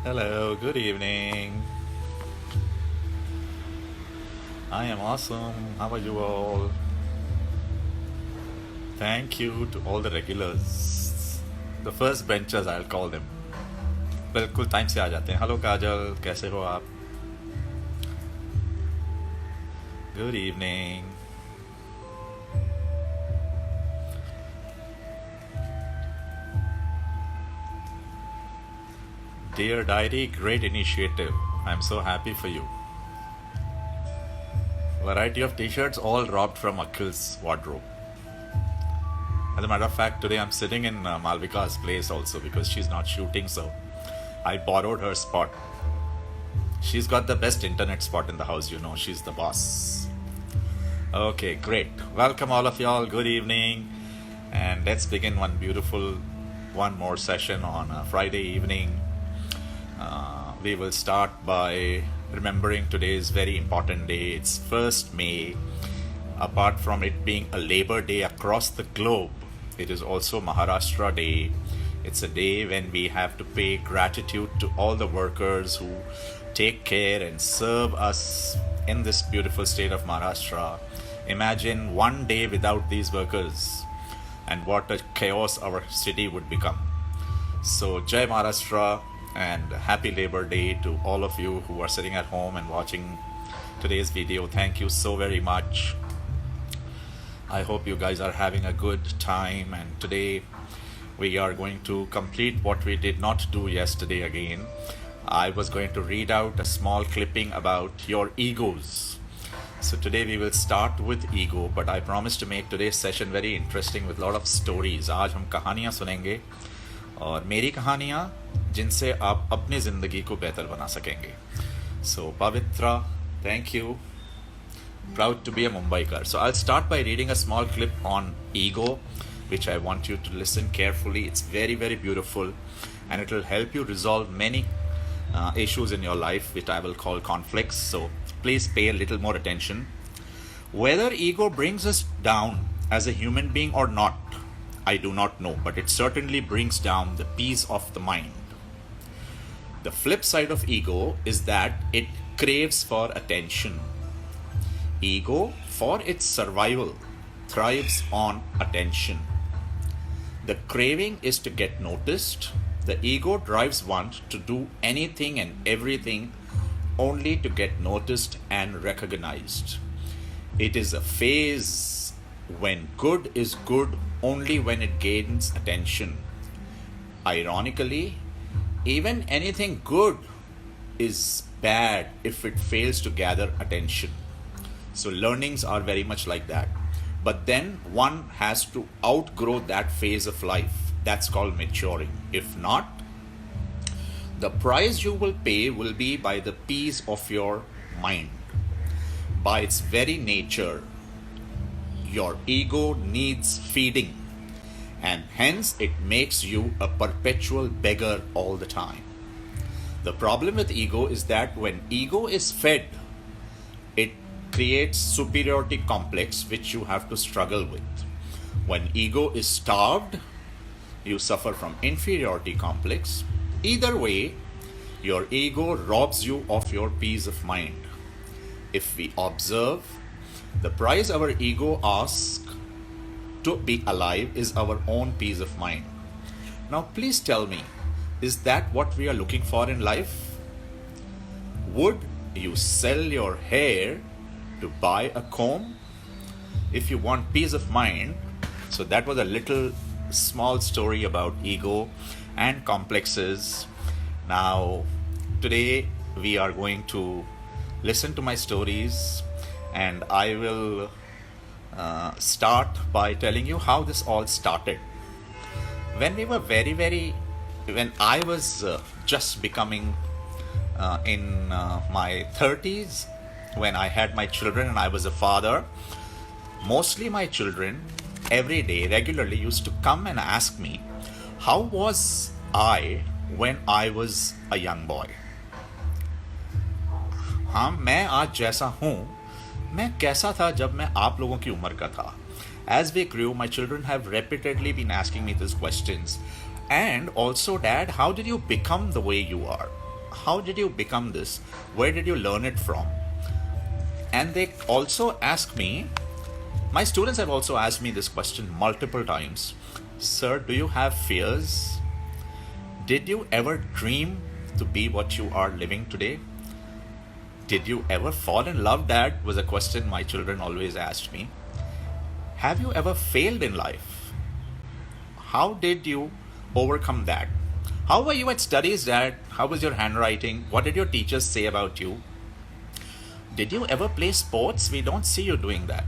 Hello, good evening. I am awesome. How are you all? Thank you to all the regulars. The first benchers, I'll call them. बिल्कुल time से आ जाते हैं. Hello काजल, कैसे हो आप? Good evening. Dear Diary, great initiative. I'm so happy for you. Variety of t-shirts all robbed from Akhil's wardrobe. As a matter of fact, today I'm sitting in Malvika's place also because she's not shooting, so I borrowed her spot. She's got the best internet spot in the house, you know. She's the boss. Okay, great. Welcome all of y'all. Good evening. And let's begin one more session on a Friday evening. We will start by remembering today's very important day. It's 1st May. Apart from it being a Labor Day across the globe, it is also Maharashtra Day. It's a day when we have to pay gratitude to all the workers who take care and serve us in this beautiful state of Maharashtra. Imagine one day without these workers and what a chaos our city would become. So, Jai Maharashtra and happy Labor Day to all of you who are sitting at home and watching today's video. Thank you so very much. I hope you guys are having a good time, and today we are going to complete what we did not do yesterday again. I was going to read out a small clipping about your egos. So today we will start with ego, but I promise to make today's session very interesting with a lot of stories. आज हम कहानियाँ सुनेंगे और मेरी कहानियाँ जिनसे आप अपनी ज़िंदगी को बेहतर बना सकेंगे. So Pavitra, thank you. Proud to be a Mumbaikar. So I'll start by reading a small clip on ego, which I want you to listen carefully. It's very, very beautiful, and it will help you resolve many issues in your life, which I will call conflicts. So please pay a little more attention. Whether ego brings us down as a human being or not, I do not know, but it certainly brings down the peace of the mind. The flip side of ego is that it craves for attention. Ego, for its survival, thrives on attention. The craving is to get noticed. The ego drives one to do anything and everything only to get noticed and recognized. It is a phase when good is good only when it gains attention. Ironically, even anything good is bad if it fails to gather attention. So learnings are very much like that. But then one has to outgrow that phase of life. That's called maturing. If not, the price you will pay will be by the peace of your mind. By its very nature, your ego needs feeding, and hence it makes you a perpetual beggar all the time. The problem with ego is that when ego is fed, it creates superiority complex which you have to struggle with. When ego is starved, you suffer from inferiority complex. Either way, your ego robs you of your peace of mind. If we observe, the price our ego asks to be alive is our own peace of mind. Now please tell me, is that what we are looking for in life? Would you sell your hair to buy a comb? If you want peace of mind, so that was a little small story about ego and complexes. Now, today we are going to listen to my stories, and I will start by telling you how this all started. When we were when I was just becoming in my 30s, when I had my children and I was a father, mostly my children every day regularly used to come and ask me, how was I when I was a young boy? हाँ, मैं आज जैसा हूँ, मैं कैसा था जब मैं आप लोगों की उम्र का था. As we grew, my children have repeatedly been asking me these questions. And also, Dad, how did you become the way you are? how did you become this? Where did you learn it from? And they also ask me, my students have also asked me this question multiple times. Sir, do you have fears? Did you ever dream to be what you are living today? Did you ever fall in love, Dad? Was a question my children always asked me. Have you ever failed in life? How did you overcome that? How were you at studies, Dad? How was your handwriting? What did your teachers say about you? Did you ever play sports? We don't see you doing that.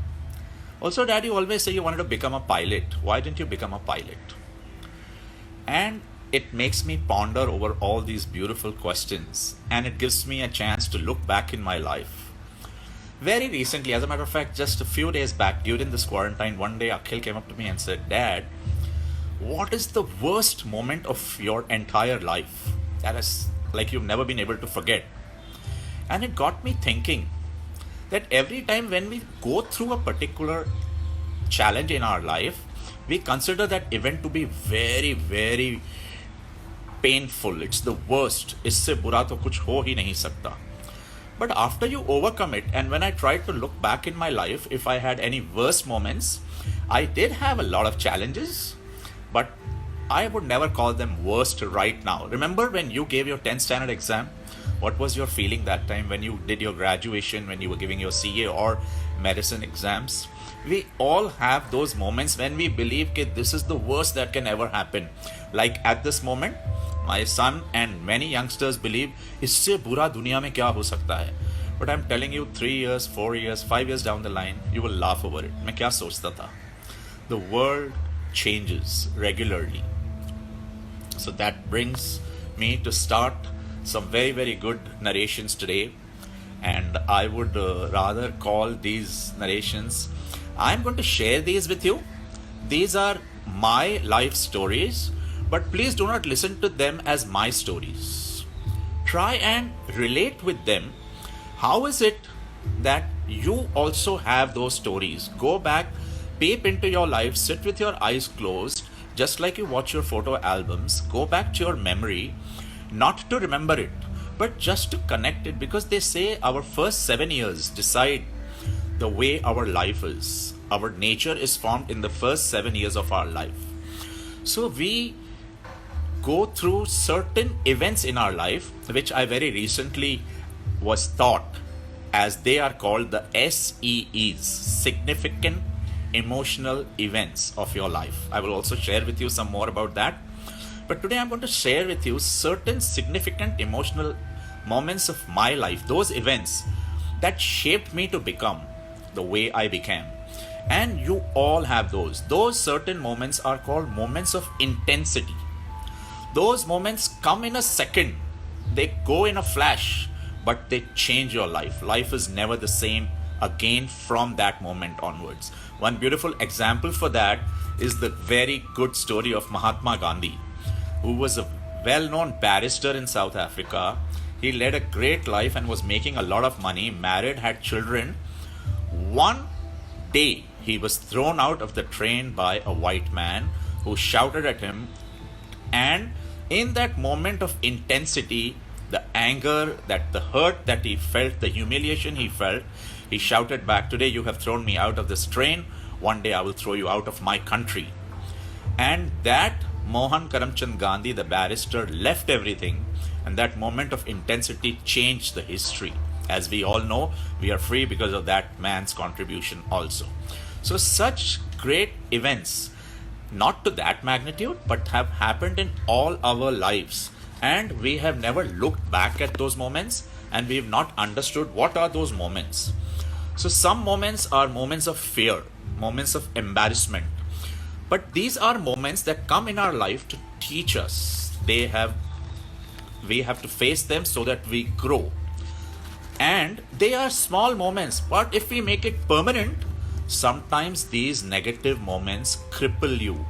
Also, Dad, you always say you wanted to become a pilot. Why didn't you become a pilot? And it makes me ponder over all these beautiful questions, and it gives me a chance to look back in my life. Very recently, as a matter of fact, just a few days back during this quarantine, one day Akhil came up to me and said, Dad, what is the worst moment of your entire life that is like you've never been able to forget? And it got me thinking that every time when we go through a particular challenge in our life, we consider that event to be very, very painful. It's the worst. इससे बुरा तो कुछ हो ही नहीं सकता. But after you overcome it, and when I tried to look back in my life, if I had any worst moments, I did have a lot of challenges, but I would never call them worst right now. Remember when you gave your 10th standard exam? What was your feeling that time when you did your graduation, when you were giving your CA or medicine exams? We all have those moments when we believe that this is the worst that can ever happen. Like at this moment, my son and many youngsters believe, इससे बुरा दुनिया में क्या हो सकता है? But I'm telling you, 3 years, 4 years, 5 years down the line, you will laugh over it. मैं क्या सोचता था? The world changes regularly. So that brings me to start some very, very good narrations today. And I would rather call these narrations, I'm going to share these with you. These are my life stories, but please do not listen to them as my stories. Try and relate with them. How is it that you also have those stories? Go back, peep into your life, sit with your eyes closed, just like you watch your photo albums. Go back to your memory, not to remember it, but just to connect it, because they say our first 7 years decide the way our life is. Our nature is formed in the first 7 years of our life. So we go through certain events in our life, which I very recently was taught as they are called the SEEs, significant emotional events of your life. I will also share with you some more about that. But today I'm going to share with you certain significant emotional moments of my life, those events that shaped me to become the way I became. And you all have those. Those certain moments are called moments of intensity. Those moments come in a second. They go in a flash, but they change your life. Life is never the same again from that moment onwards. One beautiful example for that is the very good story of Mahatma Gandhi, who was a well-known barrister in South Africa. He led a great life and was making a lot of money, married, had children. One day, he was thrown out of the train by a white man who shouted at him. And in that moment of intensity, the anger, the hurt that he felt, the humiliation he felt, he shouted back, today you have thrown me out of this train. One day I will throw you out of my country. And that Mohan Karamchand Gandhi, the barrister, left everything. And that moment of intensity changed the history. As we all know, we are free because of that man's contribution also. So such great events, not to that magnitude, but have happened in all our lives. And we have never looked back at those moments, and we have not understood what are those moments. So some moments are moments of fear, moments of embarrassment. But these are moments that come in our life to teach us. We have to face them so that we grow. And they are small moments, but if we make it permanent, sometimes these negative moments cripple you.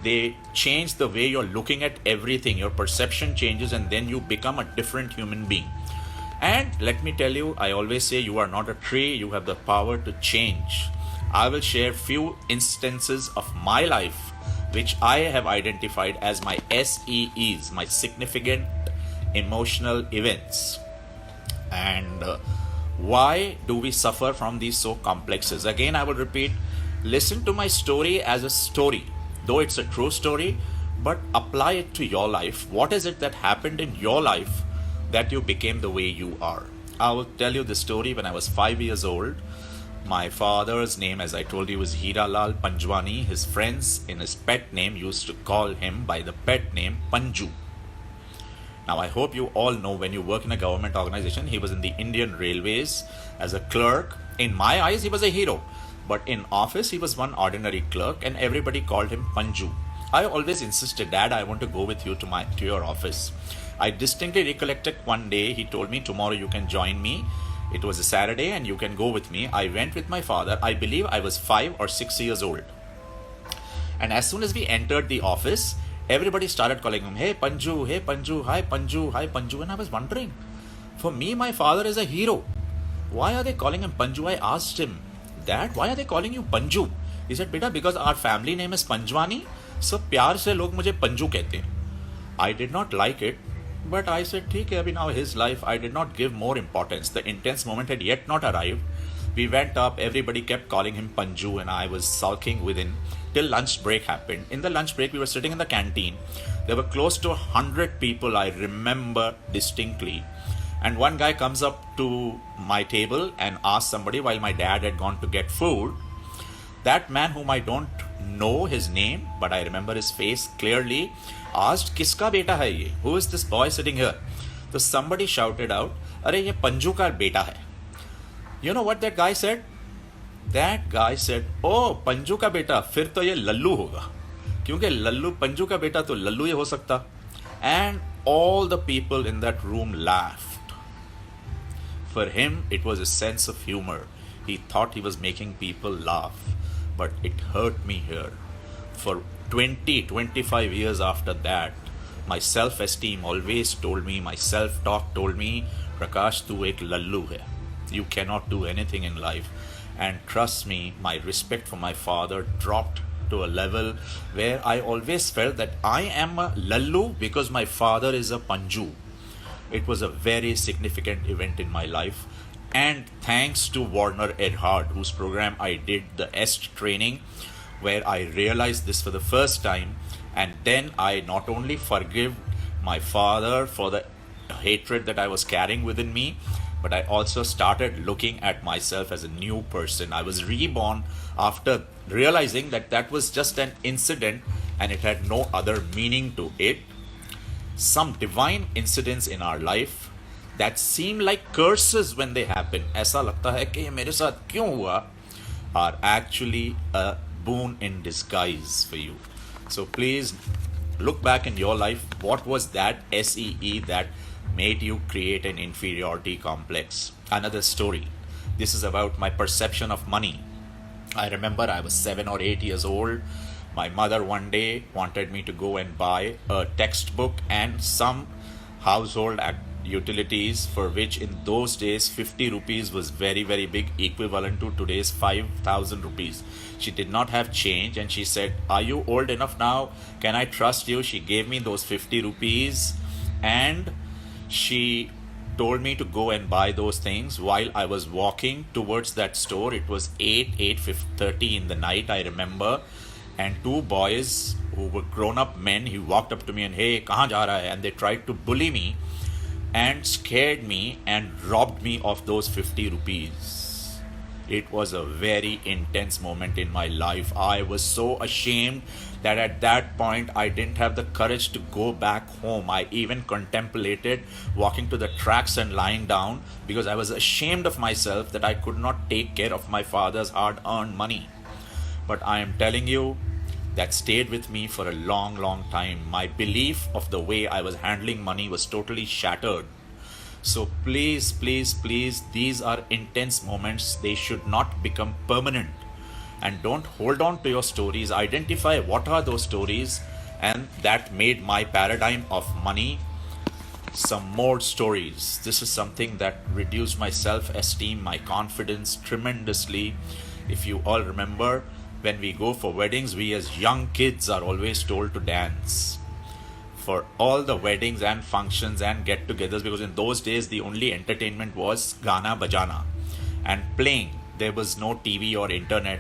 They change the way you're looking at everything. Your perception changes, and then you become a different human being. And let me tell you, I always say you are not a tree, you have the power to change. I will share few instances of my life which I have identified as my SEEs, my significant emotional events. And why do we suffer from these so complexes? Again, I will repeat, listen to my story as a story, though it's a true story, but apply it to your life. What is it that happened in your life that you became the way you are? I will tell you the story. When I was 5 years old, my father's name, as I told you, was Hiralal Panjwani. His friends, in his pet name, used to call him by the pet name Panju. Now, I hope you all know, when you work in a government organization, he was in the Indian Railways as a clerk. In my eyes, he was a hero. But in office, he was one ordinary clerk, and everybody called him Panju. I always insisted, Dad, I want to go with you to your office. I distinctly recollected one day he told me, tomorrow you can join me. It was a Saturday and you can go with me. I went with my father. I believe I was 5 or 6 years old. And as soon as we entered the office, everybody started calling him, hey Panju, hi Panju. And I was wondering, for me, my father is a hero. Why are they calling him Panju? I asked him, Dad, why are they calling you Panju? He said, beta, because our family name is Panjwani, so प्यार से लोग मुझे पंजू कहते हैं. I did not like it, but I said, ठीक है, अभी now his life. I did not give more importance. The intense moment had yet not arrived. We went up, everybody kept calling him Panju, and I was sulking within till lunch break happened. In the lunch break, we were sitting in the canteen. There were close to 100 people, I remember distinctly. And one guy comes up to my table and asks somebody, while my dad had gone to get food. That man, whom I don't know his name, but I remember his face clearly, asked, किसका बेटा है ये? Who is this boy sitting here? So somebody shouted out, अरे ये पंजू का बेटा है. You know what that guy said? That guy said, oh, Panju का बेटा, फिर तो ये लल्लू होगा. क्योंकि लल्लू, पंजू का बेटा तो लल्लू ही हो सकता. And all the people in that room laughed. For him, it was a sense of humor. He thought he was making people laugh. But it hurt me here. For 25 years after that, my self-esteem always told me, my self-talk told me, Prakash, tu ek lallu hai. You cannot do anything in life. And trust me, my respect for my father dropped to a level where I always felt that I am a lallu because my father is a Panju. It was a very significant event in my life. And thanks to Warner Edhard, whose program I did, the EST training, where I realized this for the first time. And then I not only forgive my father for the hatred that I was carrying within me, but I also started looking at myself as a new person. I was reborn after realizing that that was just an incident and it had no other meaning to it. Some divine incidents in our life that seem like curses when they happen, ऐसा लगता है कि ये मेरे साथ क्यों हुआ, are actually a boon in disguise for you. So please look back in your life. What was that SEE that made you create an inferiority complex? Another story. This is about my perception of money. I remember I was 7 or 8 years old. My mother one day wanted me to go and buy a textbook and some household utilities, for which in those days 50 rupees was very, very big, equivalent to today's 5,000 rupees. She did not have change and she said, are you old enough now? Can I trust you? She gave me those 50 rupees and she told me to go and buy those things. While I was walking towards that store, it was 8:30 in the night, I remember, and two boys who were grown-up men, he walked up to me and, hey, kahan ja raha hai? And they tried to bully me and scared me and robbed me of those 50 rupees. It was a very intense moment in my life. I was so ashamed that at that point I didn't have the courage to go back home. I even contemplated walking to the tracks and lying down because I was ashamed of myself that I could not take care of my father's hard-earned money. But I am telling you, that stayed with me for a long, long time. My belief of the way I was handling money was totally shattered. So please, please, please, these are intense moments. They should not become permanent. And don't hold on to your stories. Identify what are those stories, and that made my paradigm of money. Some more stories. This is something that reduced my self-esteem, my confidence tremendously. If you all remember, when we go for weddings, we as young kids are always told to dance. for all the weddings and functions and get-togethers, because in those days the only entertainment was Gana Bajana and playing. There was no TV or internet.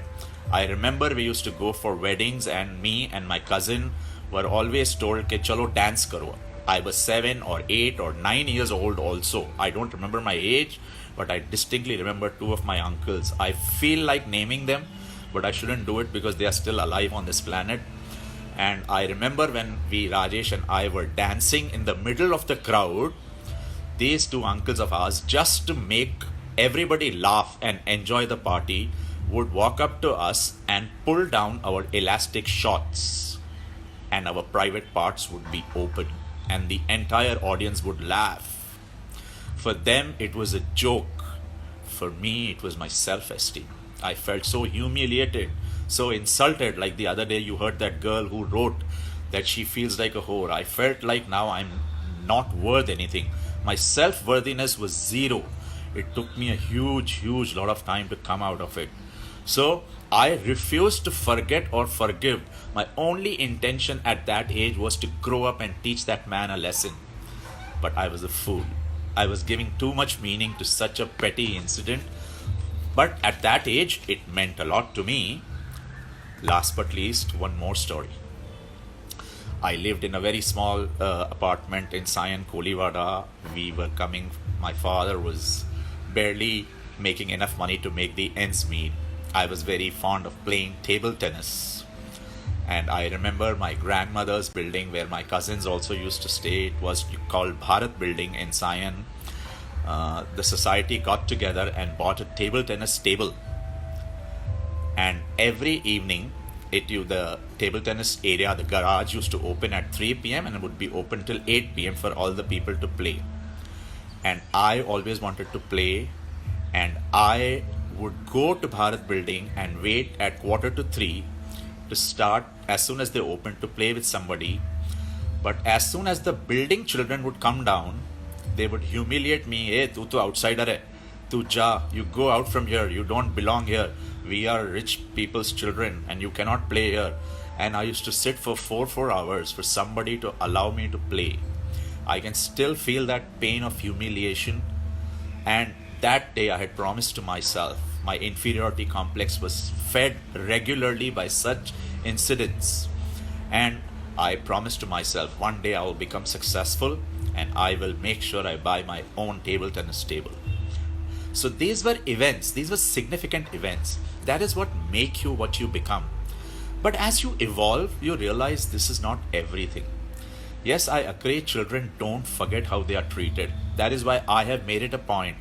I remember we used to go for weddings and me and my cousin were always told ke chalo dance karo. I was 7 or 8 or 9 years old also. I don't remember my age, but I distinctly remember two of my uncles. I feel like naming them, but I shouldn't do it because they are still alive on this planet. And I remember when Rajesh and I were dancing in the middle of the crowd, these two uncles of ours, just to make everybody laugh and enjoy the party, would walk up to us and pull down our elastic shorts, and our private parts would be open and the entire audience would laugh. For them it was a joke. For me it was my self-esteem. I felt so humiliated, so insulted. Like the other day you heard that girl who wrote that she feels like a whore. I felt like now I'm not worth anything. My self-worthiness was zero. It took me a huge lot of time to come out of it. So I refused to forget or forgive. My only intention at that age was to grow up and teach that man a lesson. But I was a fool. I was giving too much meaning to such a petty incident. But at that age, it meant a lot to me. Last but least, one more story. I lived in a very small apartment in Sion, Kolivada. My father was barely making enough money to make the ends meet. I was very fond of playing table tennis. And I remember my grandmother's building where my cousins also used to stay. It was called Bharat Building in Sion. The society got together and bought a table tennis table. And every evening, the table tennis area, the garage used to open at 3 p.m. and it would be open till 8 p.m. for all the people to play. And I always wanted to play, and I would go to Bharat Building and wait at 2:45 to start as soon as they opened to play with somebody. But as soon as the building children would come down, they would humiliate me. Hey, tu to outsider hai. Tu ja, you go out from here. You don't belong here. We are rich people's children and you cannot play here. And I used to sit for 4 hours for somebody to allow me to play. I can still feel that pain of humiliation. And that day I had promised to myself, my inferiority complex was fed regularly by such incidents. And I promised to myself, one day I will become successful and I will make sure I buy my own table tennis table. So these were events, these were significant events. That is what make you what you become. But as you evolve, you realize this is not everything. Yes, I agree, children don't forget how they are treated. That is why I have made it a point.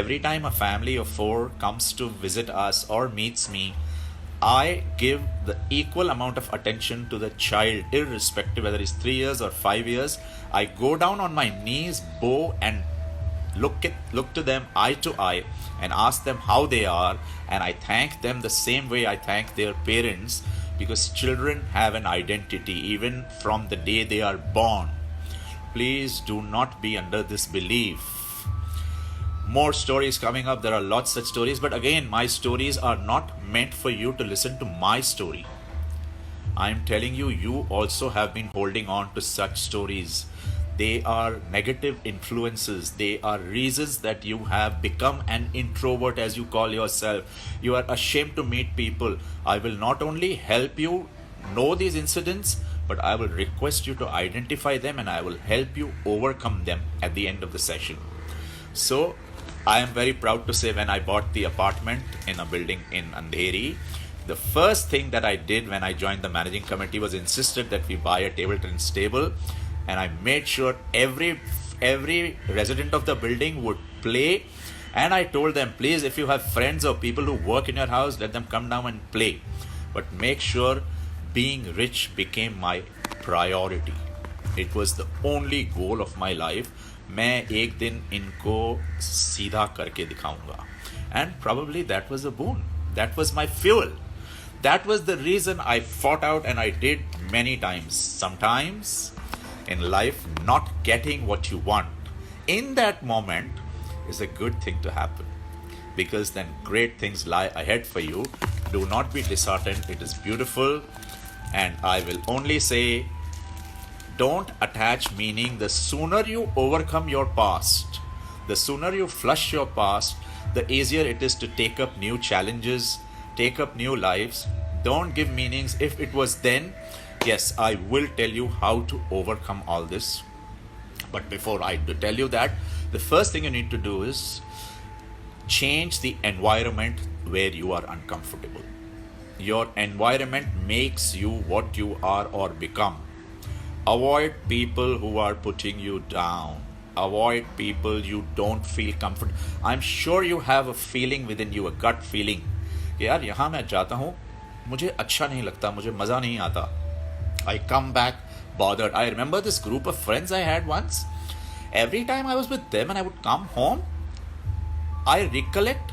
Every time a family of 4 comes to visit us or meets me, I give the equal amount of attention to the child, irrespective whether it's 3 years or 5 years. I go down on my knees, bow, and look to them eye to eye and ask them how they are, and I thank them the same way I thank their parents, because children have an identity even from the day they are born. Please do not be under this belief. More stories coming up. There are lots such stories, but again, my stories are not meant for you to listen to my story. I'm telling you, you also have been holding on to such stories. They are negative influences. They are reasons that you have become an introvert, as you call yourself. You are ashamed to meet people. I will not only help you know these incidents, but I will request you to identify them and I will help you overcome them at the end of the session. So, I am very proud to say, when I bought the apartment in a building in Andheri, the first thing that I did when I joined the managing committee was insisted that we buy a table tennis table. And I made sure every resident of the building would play. And I told them, please, if you have friends or people who work in your house, let them come down and play. But make sure being rich became my priority. It was the only goal of my life. मैं एक दिन इनको सीधा करके दिखाऊंगा. And probably that was a boon. That was my fuel. That was the reason I fought out, and I did many times. Sometimes in life, not getting what you want in that moment is a good thing to happen, because then great things lie ahead for you. Do not be disheartened. It is beautiful. And I will only say, don't attach meaning. The sooner you overcome your past, the sooner you flush your past, the easier it is to take up new challenges, take up new lives. Don't give meanings. If it was then, yes, I will tell you how to overcome all this. But before I do tell you that, the first thing you need to do is change the environment where you are uncomfortable. Your environment makes you what you are or become. Avoid people who are putting you down. Avoid people you don't feel comfortable. I'm sure you have a feeling within you, a gut feeling. यार यहाँ मैं जाता हूँ, मुझे अच्छा नहीं लगता, मुझे मज़ा नहीं आता. I come back bothered. I remember this group of friends I had once. Every time I was with them and I would come home, I recollect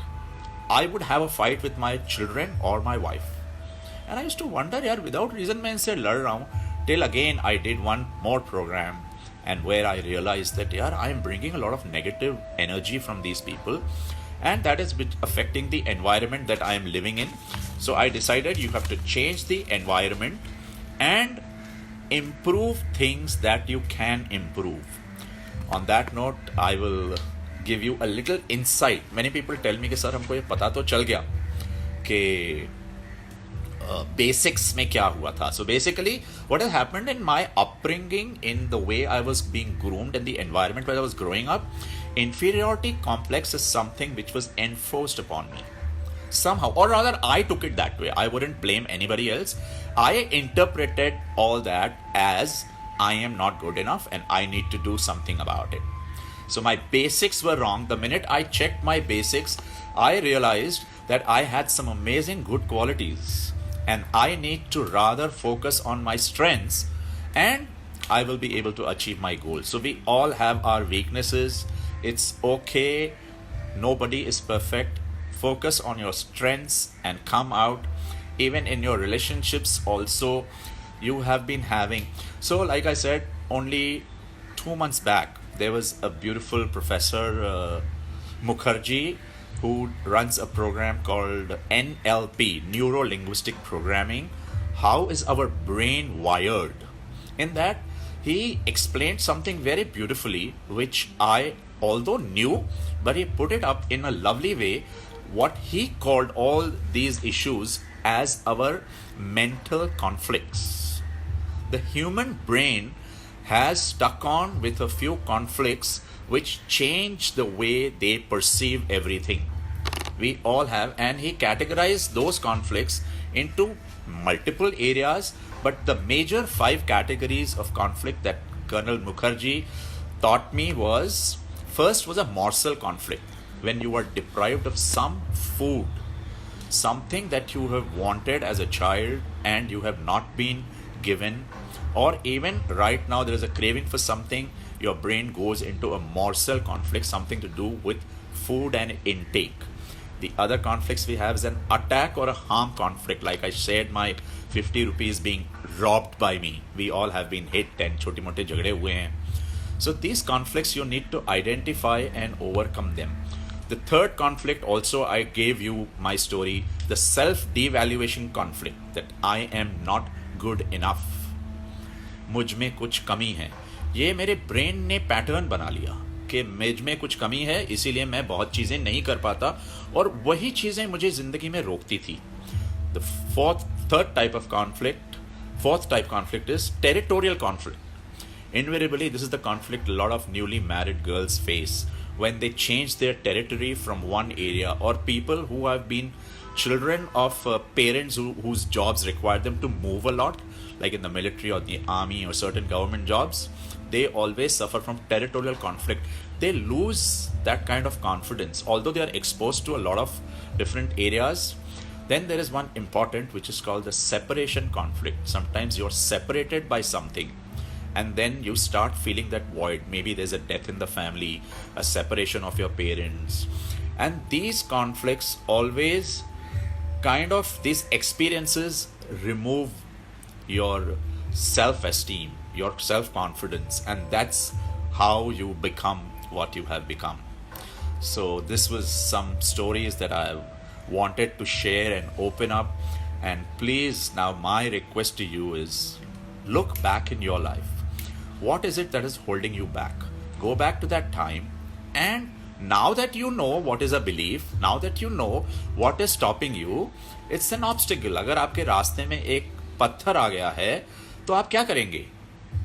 I would have a fight with my children or my wife. And I used to wonder, यार without reason मैं इनसे लड़ रहा हूँ. Till again I did one more program and where I realized that यार I am bringing a lot of negative energy from these people and that is affecting the environment that I am living in. So I decided you have to change the environment and improve things that you can improve. On that note, I will give you a little insight. Many people tell me कि sir हमको ये पता तो चल गया कि basics में क्या हुआ था. So basically, what has happened in my upbringing, in the way I was being groomed, in the environment where I was growing up, inferiority complex is something which was enforced upon me. Somehow, or rather, I took it that way. I wouldn't blame anybody else. I interpreted all that as I am not good enough and I need to do something about it. So my basics were wrong. The minute I checked my basics, I realized that I had some amazing good qualities and I need to rather focus on my strengths and I will be able to achieve my goals. So we all have our weaknesses. It's okay. Nobody is perfect. Focus on your strengths and come out. Even in your relationships also, you have been having. So like I said, only 2 months back, there was a beautiful professor, Mukherjee, who runs a program called NLP, Neuro Linguistic Programming. How is our brain wired? In that, he explained something very beautifully, which I although knew, but he put it up in a lovely way, what he called all these issues as our mental conflicts. The human brain has stuck on with a few conflicts which change the way they perceive everything. We all have, and he categorized those conflicts into multiple areas, but the major 5 categories of conflict that Colonel Mukherjee taught me was, first was a morsel conflict, when you are deprived of some food, something that you have wanted as a child and you have not been given, or even right now there is a craving for something, your brain goes into a morsel conflict, something to do with food and intake. The other conflicts we have is an attack or a harm conflict. Like I said, my 50 rupees being robbed by me. We all have been hit and छोटे मोटे झगड़े हुए हैं. So these conflicts you need to identify and overcome them. The third conflict also, I gave you my story, the self-devaluation conflict, that I am not good enough. मुझ में कुछ कमी है. ये मेरे ब्रेन ने पैटर्न बना लिया कि मुझ में कुछ कमी है, इसीलिए मैं बहुत चीज़ें नहीं कर पाता और वही चीज़ें मुझे ज़िंदगी में रोकती थी. The third type of conflict, fourth type conflict is territorial conflict. Invariably, this is the conflict a lot of newly married girls face when they change their territory from one area, or people who have been children of parents whose jobs require them to move a lot, like in the military or the army or certain government jobs. They always suffer from territorial conflict. They lose that kind of confidence, although they are exposed to a lot of different areas. Then there is one important, which is called the separation conflict. Sometimes you're separated by something and then you start feeling that void. Maybe there's a death in the family, a separation of your parents. And these conflicts always these experiences remove your self-esteem, your self-confidence, and that's how you become what you have become. So this was some stories that I wanted to share and open up. And please, now my request to you is, look back in your life. What is it that is holding you back? Go back to that time, and now that you know what is a belief, now that you know what is stopping you, it's an obstacle. अगर आपके रास्ते में एक पत्थर आ गया है तो आप क्या करेंगे?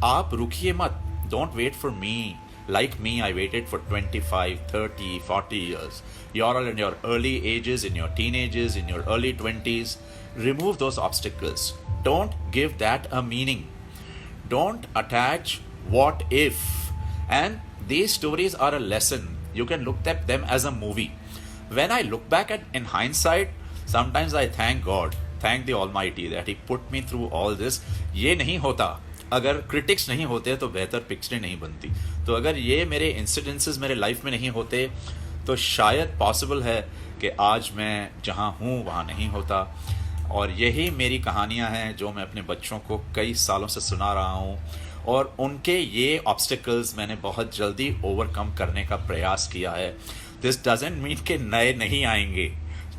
आप रुकिए मत. Don't wait for me. Like me, I waited for 25, 30, 40 years. You're all in your early ages, in your teenagers, in your early 20s. Remove those obstacles. Don't give that a meaning. Don't attach what if. And these stories are a lesson. You can look at them as a movie. When I look back at in hindsight, sometimes I thank God, thank the Almighty that He put me through all this. ये नहीं होता अगर critics नहीं होते तो बेहतर पिक्चरें नहीं बनती. तो अगर ये मेरे इंसिडेंसेस मेरे लाइफ में नहीं होते तो शायद पॉसिबल है कि आज मैं जहाँ हूँ वहाँ नहीं होता. और यही मेरी कहानियाँ हैं जो मैं अपने बच्चों को कई सालों से सुना रहा हूँ, और उनके ये ऑब्स्टिकल्स मैंने बहुत जल्दी ओवरकम करने का प्रयास किया है. दिस डजंट मीन कि नए नहीं आएंगे.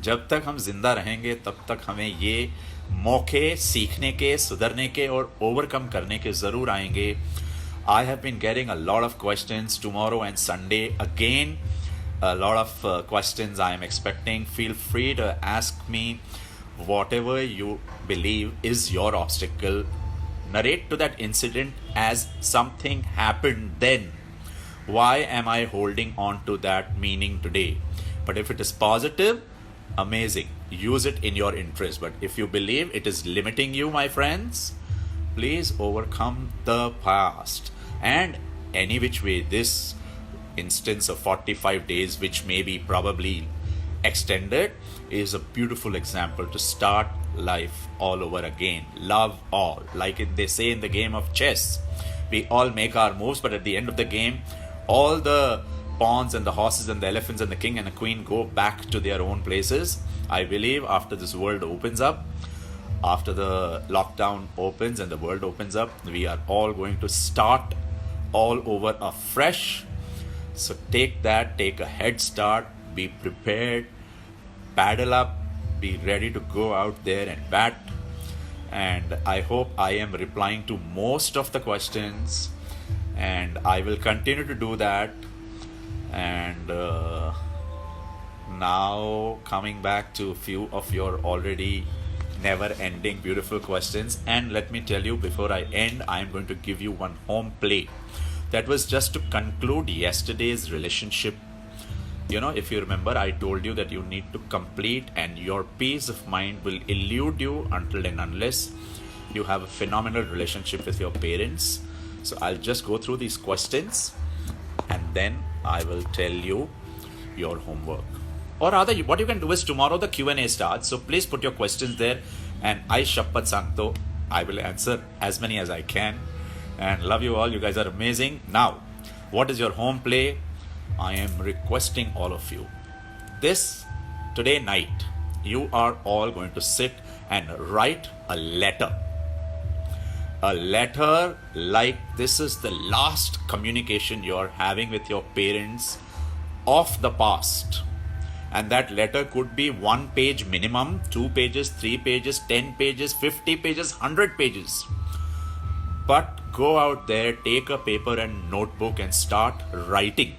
जब तक हम जिंदा रहेंगे तब तक हमें ये मौके सीखने के, सुधरने के और ओवरकम करने के ज़रूर आएंगे. I have been getting a lot of questions tomorrow and Sunday. Again, a lot of questions I am expecting. Feel free to ask me whatever you believe is your obstacle. Narrate to that incident as something happened then. Why am I holding on to that meaning today? But if it is positive, amazing. Use it in your interest. But if you believe it is limiting you, my friends, please overcome the past. And any which way, this instance of 45 days, which may be probably extended, is a beautiful example to start life all over again. Love all. Like they say in the game of chess, we all make our moves, but at the end of the game, all the pawns and the horses and the elephants and the king and the queen go back to their own places. I believe after this world opens up, after the lockdown opens and the world opens up, we are all going to start all over afresh. So take a head start, be prepared, paddle up, be ready to go out there and bat. And I hope I am replying to most of the questions, and I will continue to do that. And now coming back to a few of your already never-ending beautiful questions. And let me tell you, before I end, I am going to give you one home play. That was just to conclude yesterday's relationship. You know, if you remember, I told you that you need to complete, and your peace of mind will elude you until and unless you have a phenomenal relationship with your parents. So I'll just go through these questions and then I will tell you your homework. Or rather, what you can do is tomorrow the Q&A starts. So please put your questions there, and I Shappat Sangto, I will answer as many as I can. And love you all. You guys are amazing. Now, what is your home play? I am requesting all of you. Today night, you are all going to sit and write a letter. A letter like this is the last communication you're having with your parents of the past. And that letter could be 1 page minimum, 2 pages, 3 pages, 10 pages, 50 pages, 100 pages. But go out there, take a paper and notebook and start writing.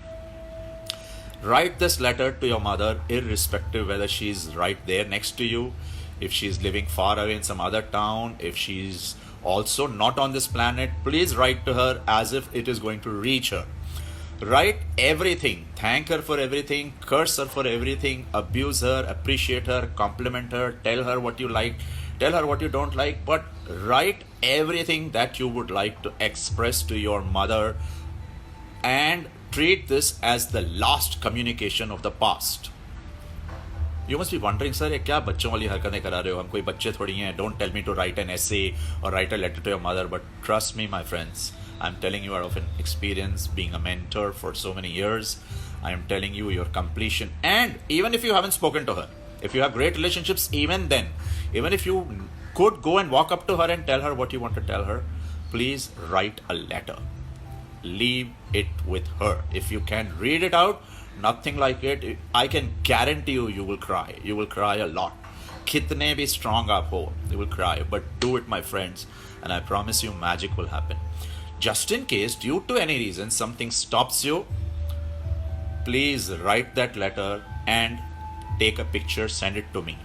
Write this letter to your mother, irrespective whether she's right there next to you, if she's living far away in some other town, if she's also not on this planet. Please write to her as if it is going to reach her. Write everything. Thank her for everything, curse her for everything, abuse her, appreciate her, compliment her, tell her what you like, tell her what you don't like, but write everything that you would like to express to your mother, and treat this as the last communication of the past. You must be wondering, sir, ये क्या बच्चों वाली हरकतें करा रहे हो? हम कोई बच्चे थोड़ी हैं. Don't tell me to write an essay or write a letter to your mother. But trust me, my friends, I'm telling you out of an experience, being a mentor for so many years. I am telling you your completion. And even if you haven't spoken to her, if you have great relationships, even then, even if you could go and walk up to her and tell her what you want to tell her, please write a letter. Leave it with her. If you can read it out, nothing like it, I can guarantee you will cry. You will cry a lot. Kitne bhi strong aap ho, you will cry. But do it, my friends, and I promise you magic will happen. just in case, due to any reason, something stops you, please write that letter and take a picture, send it to me.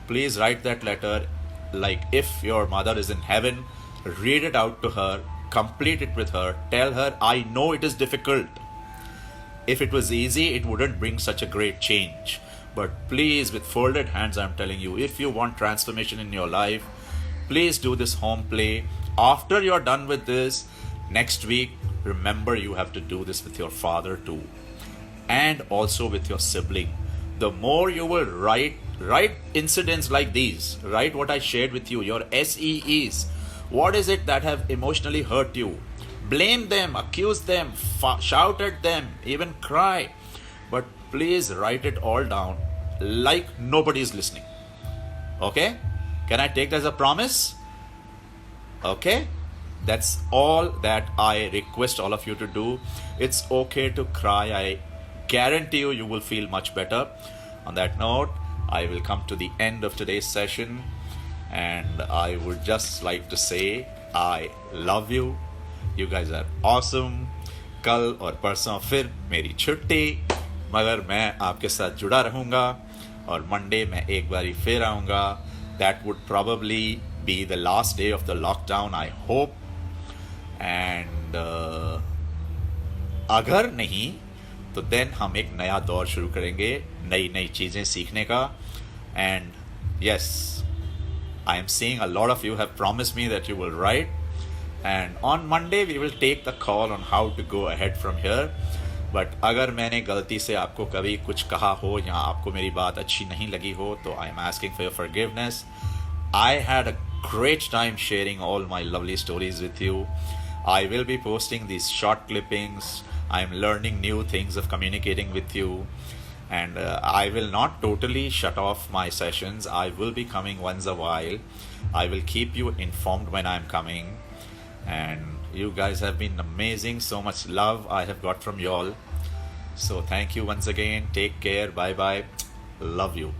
Please write that letter, like if your mother is in heaven, read it out to her, complete it with her, tell her, I know it is difficult. If it was easy, it wouldn't bring such a great change. But please, with folded hands, I'm telling you, if you want transformation in your life, please do this home play. After you're done with this, next week, remember you have to do this with your father too. And also with your sibling. The more you will write incidents like these, write what I shared with you, your SEEs. What is it that have emotionally hurt you? Blame them, accuse them, shout at them, even cry. But please write it all down like nobody is listening. Okay? Can I take that as a promise? Okay? That's all that I request all of you to do. It's okay to cry. I guarantee you, you will feel much better. On that note, I will come to the end of today's session. And I would just like to say, I love you. You guys are awesome. कल और परसों फिर मेरी छुट्टी, मगर मैं आपके साथ जुड़ा रहूँगा और मंडे मैं एक बारी फिर आऊँगा. That would probably be the last day of the lockdown, I hope. And अगर नहीं तो then हम एक नया दौर शुरू करेंगे, नई चीज़ें सीखने का. And yes, I am seeing a lot of you have promised me that you will write. And on Monday we will take the call on how to go ahead from here. But अगर मैंने गलती से आपको कभी कुछ कहा हो या आपको मेरी बात अच्छी नहीं लगी हो तो I am asking for your forgiveness. I had a great time sharing all my lovely stories with you. I will be posting these short clippings. I am learning new things of communicating with you. And I will not totally shut off my sessions. I will be coming once a while. I will keep you informed when I'm coming. And you guys have been amazing. So much love I have got from y'all. So thank you once again. Take care. Bye bye. Love you.